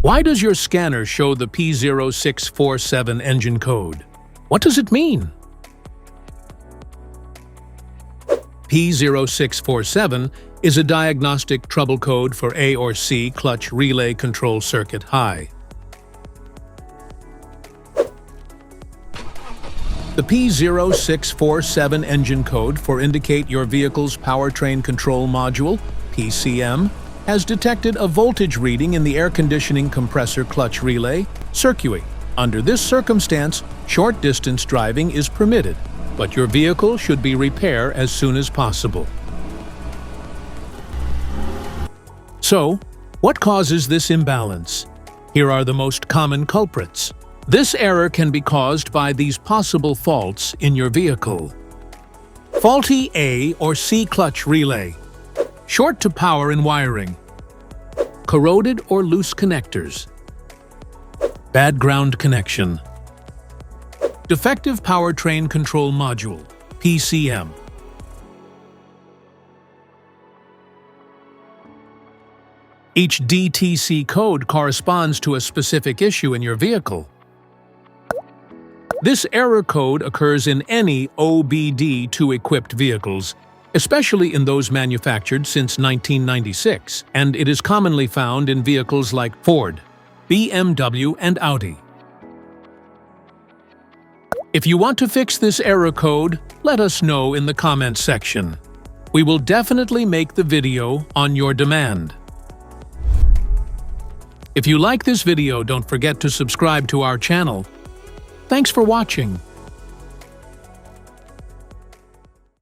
Why does your scanner show the P0647 engine code? What does it mean? P0647 is a diagnostic trouble code for A or C clutch relay control circuit high. The P0647 engine code for indicate your vehicle's powertrain control module, PCM, has detected a voltage reading in the air conditioning compressor clutch relay circuit. Under this circumstance, short-distance driving is permitted, but your vehicle should be repaired as soon as possible. So, what causes this imbalance? Here are the most common culprits. This error can be caused by these possible faults in your vehicle. Faulty A or C clutch relay. Short to power and wiring. Corroded or loose connectors. Bad ground connection. Defective powertrain control module, PCM. Each DTC code corresponds to a specific issue in your vehicle. This error code occurs in any OBD2 equipped vehicles, especially in those manufactured since 1996, and it is commonly found in vehicles like Ford, BMW, and Audi. If you want to fix this error code, let us know in the comments section. We will definitely make the video on your demand. If you like this video, don't forget to subscribe to our channel. Thanks for watching.